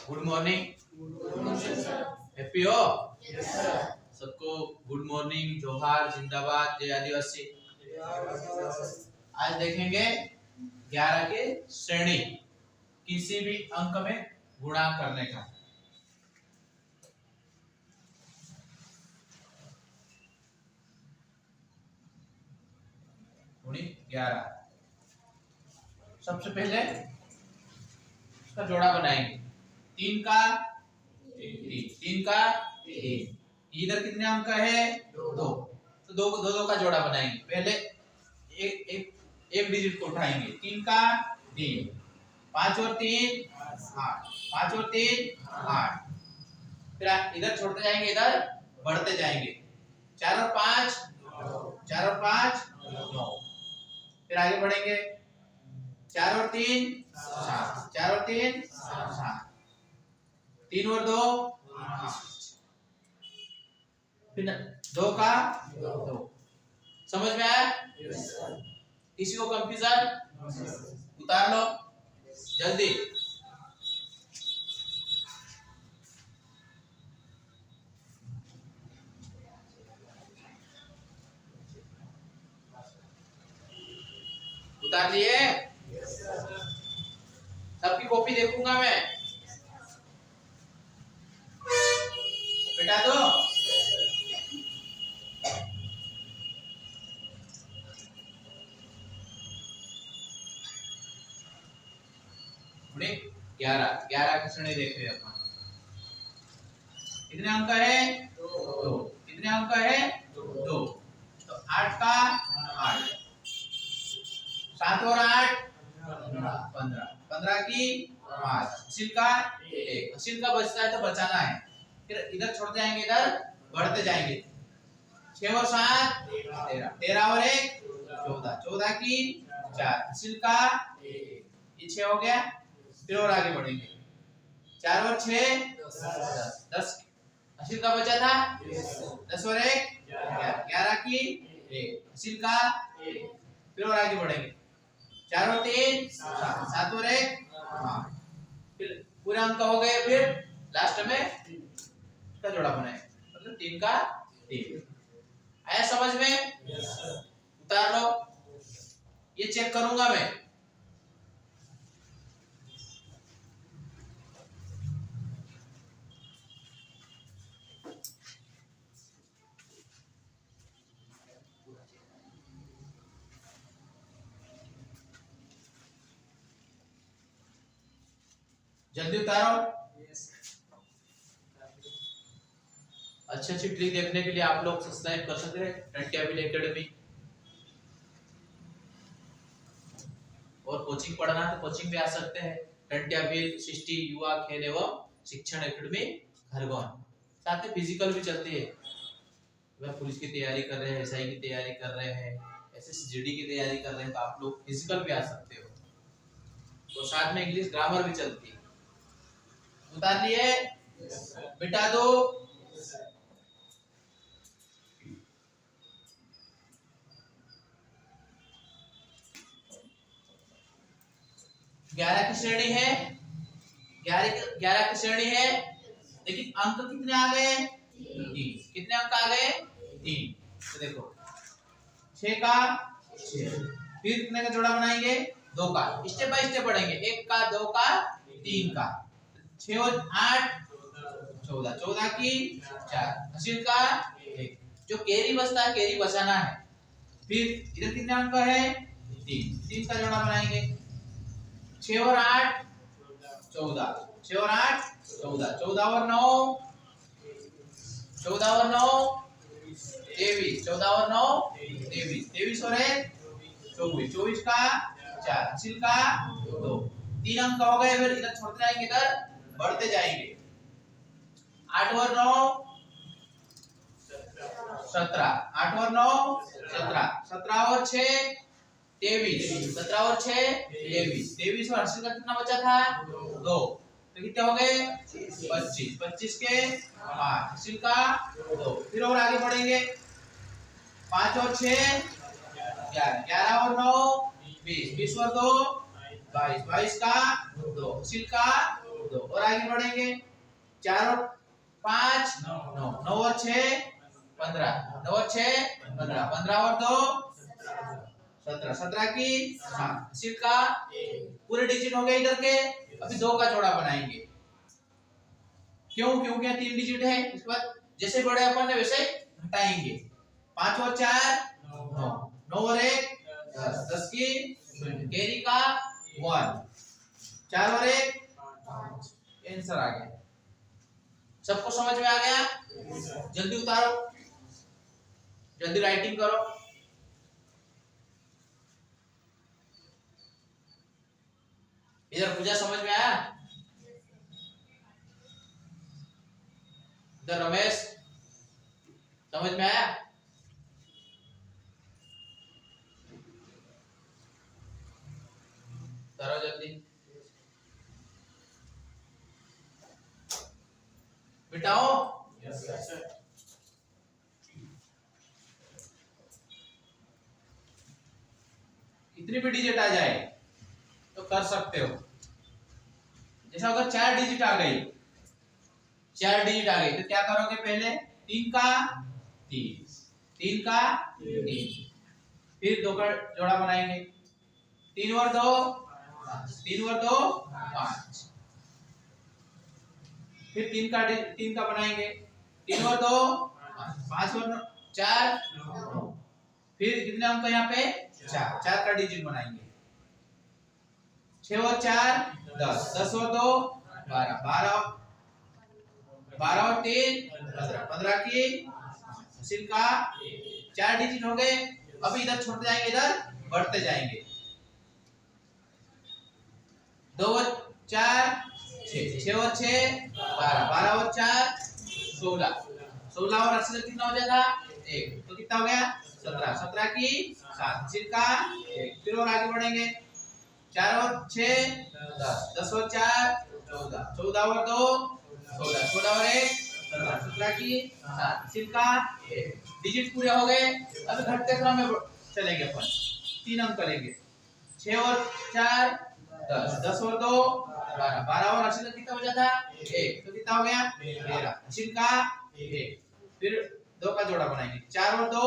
Good morning. Happy हो? सबको good morning, जोहार, जिंदाबाद, जय आदिवासी। आज देखेंगे 11 के श्रेणी, किसी भी अंक में गुणा करने का। गुणी 11। सबसे पहले इसका जोड़ा बनाएंगे। 3 का 3 का 3। इधर कितने अंक है? 2। तो 2 का जोड़ा बनाएंगे। पहले एक डिजिट को उठाएंगे। 3 का 3। 5 और 3 8। 5 और 3 8। फिर इधर छोड़ते जाएंगे, इधर बढ़ते जाएंगे। 4 और 5 4 और 5 9। फिर आगे बढ़ेंगे। 4 और 3 7। 4 और 3 7। 3 और 2 फिर 2 का 2। समझ में आया? किसी को कंफ्यूजन? उतार लो जल्दी। उतार लिए? सबकी कॉपी देखूंगा मैं। बेटा दो। गुणे 11 की श्रेणी देख रहे हैं अपन। कितने अंक है? 2। कितने अंक है? 2। तो 8 का 8। 7 और 8 15। 15 की 5। असील का 1। असील का बचता है तो बचाना है। फिर इधर छोड़ते जाएंगे, इधर बढ़ते जाएंगे। 6 और 7 13। 13 और 1 14। 14 की 4। असील का 1। ये 6 हो गया। फिर और आगे बढ़ेंगे। 4 और 6 10। 10 असील का बचा था 10 और 1 11 की 1। असील का 1। फिर और आगे बढ़ेंगे। 4 और 3 7 और 1 8। फिर पूरे अंक हो गए। फिर लास्ट में इसका जोड़ा बनाए, मतलब 3 का 3। आया समझ में? उतार लो। ये चेक करूंगा मैं। जल्दी उतारो। अच्छी अच्छी ट्रिक देखने के लिए आप लोग सब्सक्राइब कर सकते हैं टंट्याबिल एकेडमी। और कोचिंग पढ़ना तो कोचिंग भी आ सकते हैं। टंट्याबिल सृष्टि युवा खेल एवं शिक्षण एकेडमी खरगोन। साथ ही फिजिकल भी चलती है। अगर पुलिस की तैयारी कर रहे हैं, एसआई की तैयारी कर रहे हैं, एसएसजीडी की तैयारी कर रहे हैं, तो आप लोग फिजिकल भी आ सकते हो। तो साथ में इंग्लिश ग्रामर भी चलती है। उतार लिए? बिटा दो। 11 की श्रेणी है। 11 की श्रेणी है, लेकिन अंक कितने आ गए? 3। कितने अंक आ गए? 3। तो देखो 6 का 6। फिर कितने का जोड़ा बनाएंगे? 2 का। स्टेप बाय स्टेप पढ़ेंगे। 1 का 2 का 3 का। 6 और 8 14। 14 की 4। असील का 1। जो कैरी बचता है, कैरी बचाना है। फिर इधर कितने अंक है? 3। 3 का जोड़ा बनाएंगे। 6 और 8 14। 6 और 8 14। 14 और 9 14 और 9 23। 14 और 9 23। 23 और 1 24। 24 का 4। असील का 2। 3 अंक हो गए। फिर इधर छोड़ते जाएंगे, इधर बढ़ते जाएंगे। 8 और 9 17। 8 और 9 17। 17 और 6 23। 17 और 6 23। 23 और 80 का कितना बचा था? 2। तो कितने हो गए? 25। 25 के 5। 80 का 2। फिर और आगे बढ़ेंगे। 5 और 6 11। 11 और 9 20। 20 और 2 22। 22 का 2। 80 का 2। और आगे बढ़ेंगे 4 और 5 9 9 और 6 15 9 और 6 15 15 और 2 17 17 की 7 80 का पूरे डिजिट हो गए इधर के। अभी 2 का जोड़ा बनाएंगे। क्यों? क्योंकि यहाँ 3 डिजिट है। इसके बाद जैसे बढ़े अपन ने वैसे घटाएंगे। 5 और 4 9 9 और 1 10 10 की कैरी का 1 4 और 1 आंसर आ गया। सबको समझ में आ गया? जल्दी उतारो, जल्दी राइटिंग करो। इधर पूजा समझ में आया? इधर रमेश समझ में आया? करो जल्दी बिटाओ। Yes sir. कितनी भी डिजिट आ जाए तो कर सकते हो। जैसा अगर 4 डिजिट आ गई, 4 डिजिट आ गई तो क्या करोगे? पहले 3 का 3 3 का 3 फिर 2 का जोड़ा बनाएंगे। 3 और 2 3 और 2 5 फिर 3 का बनाएंगे। 3 और 2 5 और 4 9 फिर कितने अंक यहाँ पे 4 4 का डिजिट बनाएंगे। 6 और 4 10 10 और 2 12 12 12 और 3 15 15 की हासिल का 4 डिजिट हो गए। अभी इधर छोड़ते जाएंगे, इधर बढ़ते जाएंगे। 2 और 4 6 6 और 6 12 12 और 4 16 16 और 80 कितना हो जाएगा? 1 तो कितना हो गया? 17 17 की 7 सिक्का 1 फिर और आगे बढ़ेंगे। 4 और 6 10 10 और 4 14 14 और 2 16 16 और 1 17 17 की 7 सिक्का 1 डिजिट पूरे हो गए। अब घटते क्रम में चलेंगे अपन। 3 अंक करेंगे। 6 और 4 10 10 और 2 12 12 और 80 कितना हो जाता? 1 तो कितना हो गया? 13 सिक्का 1 फिर 2 का जोड़ा बनाएंगे। 4 और 2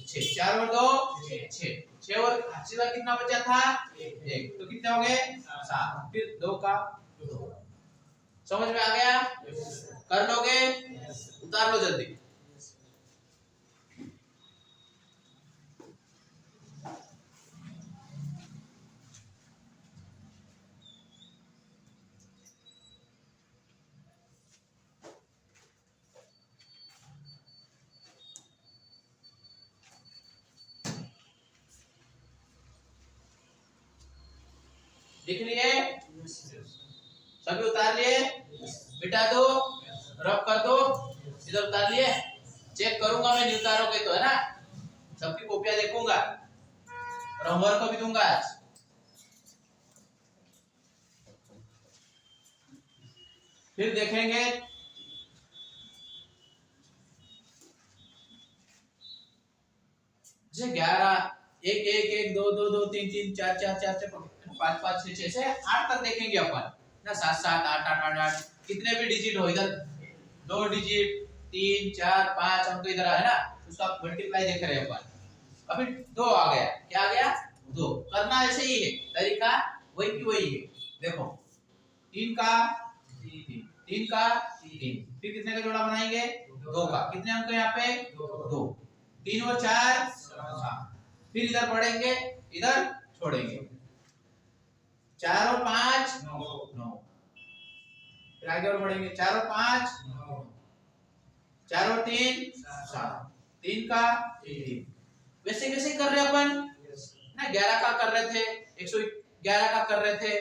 6 4 और 2 6 6 और 80 का कितना बचा था? 1 तो कितने हो गए? 7 फिर 2 का 2 समझ में आ गया? कर लोगे? उतार लो जल्दी। लिख लिए? सभी उतार लिए? मिटा दो, रब कर दो। इधर उतार लिए? चेक करूंगा मैं, नहीं उतारोगे तो, है ना? सबकी कॉपियां देखूंगा और होमवर्क को भी दूंगा आज। फिर देखेंगे जैसे 11 1 1 1 2 2 2 3 3 4 4 4 5 5 6 6 से 8 तक देखेंगे अपन ना। 7 7 8 8 8 8 कितने भी डिजिट हो, इधर 2 डिजिट 3 4 5 अंक इधर है ना, उसका मल्टीप्लाई देख रहे हैं अपन। अभी 2 आ गया। क्या आ गया? 2। करना ऐसे ही है, तरीका वही की वही है। देखो 3 का 3 3 का 3 फिर कितने का जोड़ा बनाएंगे? 2 का। कितने अंक यहाँ पे? 2 3 और 4 7 फिर इधर बढ़ेंगे, इधर छोड़ेंगे। 4 और 5 9 फिर आगे और बढ़ेंगे। 4 और 5 4 और 3 7 3 का 3 वैसे कैसे कर रहे अपन ना। 11 का कर रहे थे, 111 का कर रहे थे,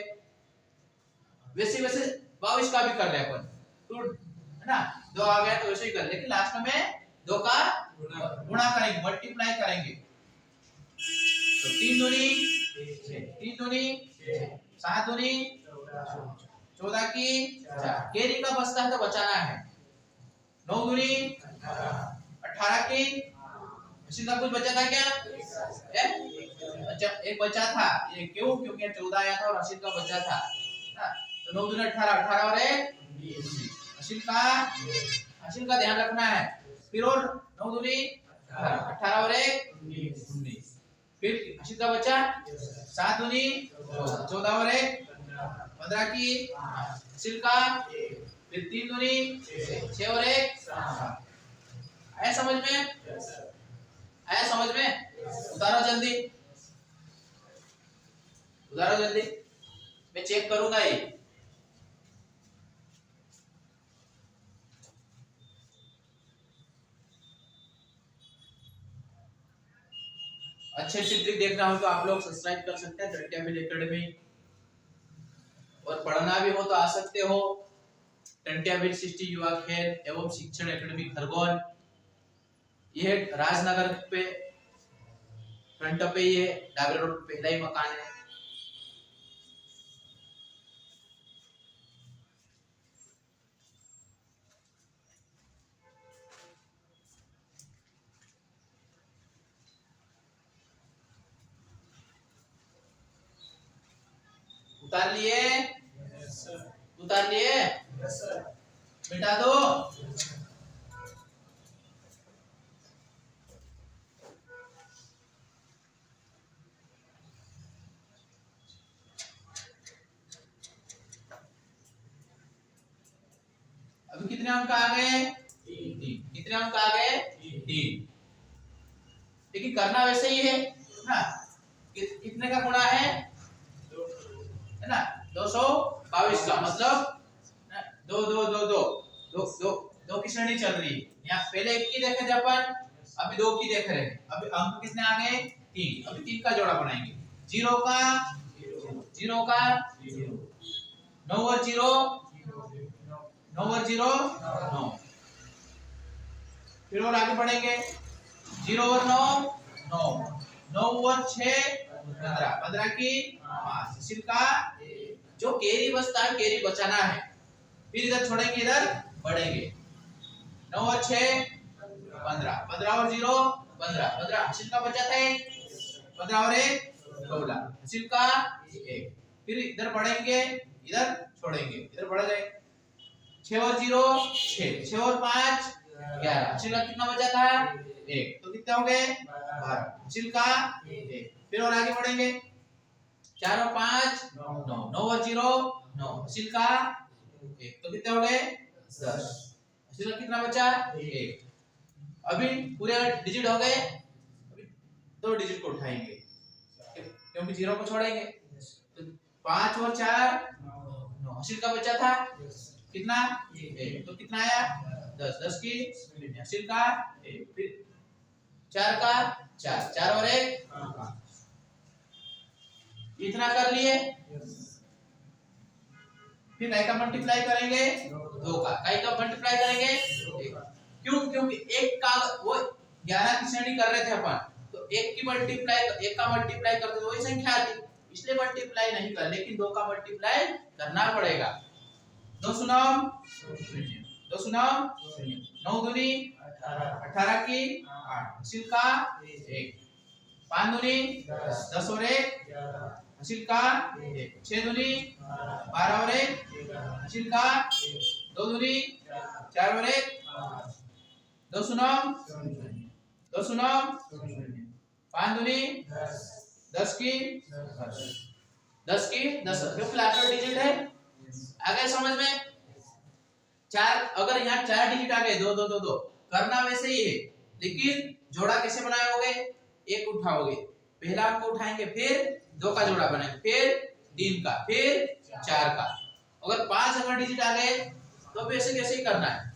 वैसे वैसे 22 का भी कर रहे अपन। तो है ना, 2 आ गया तो वैसे ही कर, लेकिन लास्ट में 2 का गुणा करेंगे, मल्टीप्लाई करेंगे। तो 3 दूनी 3 दूनी 7 दूनी 14 की 4 केरी का बचता है तो बचाना है। 9 दूनी 18 की इसी का कुछ बचा था क्या? अच्छा एक बचा था। ये क्यों? क्योंकि 14 आया था और 80 का बचा था ना, तो 9 दूनी 18, 18 और 1 हासिल का ध्यान रखना है। फिर और 9 दूनी 18, 18 और 1 19। फिर हासिल का बचा 7 दूनी 14 और 1 15 की हासिल का, फिर 3 दूनी 6 और 1 7। आया समझ में? आया समझ में? उतारो जल्दी, उतारो जल्दी, मैं चेक करूंगा ये। अच्छे अच्छे ट्रिक देखना हो तो आप लोग सब्सक्राइब कर सकते हैं टंट्या एकेडमी, और पढ़ना भी हो तो आ सकते हो टंट्या सृष्टि युवा खेल एवं शिक्षण एकेडमी खरगोन। ये राजनगर पे फ्रंट पे ये डाबरे रोड पे पहला ही मकान है। उतार लिए? उतार लिए? मिटा दो। अभी कितने अंक आ गए? 3। कितने अंक आ गए? 3। लेकिन करना वैसे ही है ना। कितने का गुणा है ना? 222 का, मतलब 2 2 2 2 2 2 2 की श्रेणी चल रही है। यहाँ पहले 1 की देखे थे अपन, अभी 2 की देख रहे हैं। अभी अंक कितने आ गए? 3। अभी 3 का जोड़ा बनाएंगे। 0 का 0 का 9 और 0 9 और 0 9। फिर और आगे बढ़ेंगे। 0 और 9 9 9 और 6 15 15 की 5 हासिल का जो कैरी बचता है कैरी बचाना है। फिर इधर छोड़ेंगे, इधर बढ़ेंगे। 9 और 6 15 15 और 0 15 15 हासिल का बचा था 1 15 और 1 16 हासिल का 1। फिर इधर बढ़ेंगे, इधर छोड़ेंगे, इधर बढ़ गए। 6 और 0 6 6 और 5 11 हासिल का कितना बचा था 1, तो कितने हो गए 12 हासिल का 1। फिर और आगे बढ़ेंगे। 4 और 5 9 9 और 0 9 हासिल का 1, तो कितने हो गए 10 हासिल का कितना बचा 1। अभी पूरे डिजिट हो गए। अभी 2 डिजिट को उठाएंगे क्योंकि 0 को छोड़ेंगे। तो 5 और 4 9 हासिल का बचा था कितना 1, तो कितना आया 10 10 की हासिल का 1। फिर 4 का 4 4 और 1 5। इतना कर लिए। फिर काय का मल्टीप्लाई करेंगे 2 का, काय का मल्टीप्लाई करेंगे 1। क्यों? क्योंकि 1 का वो 11 की श्रेणी कर रहे थे अपन, तो 1 की मल्टीप्लाई 1 का मल्टीप्लाई करते तो वही संख्या आती, इसलिए मल्टीप्लाई नहीं कर, लेकिन 2 का मल्टीप्लाई करना पड़ेगा। 2 9 0 2 9 0 9 दूनी 18 की 8 हासिल का 1। 5 दूनी 10 और 1 हासिल का 1। 6 दूनी 12 और 1 हासिल का 2 दूनी 4 और 1 2 9 2 9 5 दूनी 10 की 10 की 10 क्योंकि लास्ट डिजिट है। आ गए समझ में? 4 अगर यहाँ 4 डिजिट आ गए 2 2 2 2 करना वैसे ही है, लेकिन जोड़ा कैसे बनाओगे? 1 उठाओगे, पहला अंक उठाएंगे, फिर 2 का जोड़ा बनाएंगे, फिर 3 का, फिर 4 का। अगर 5 अगर डिजिट आ गए तो वैसे कैसे ही करना है।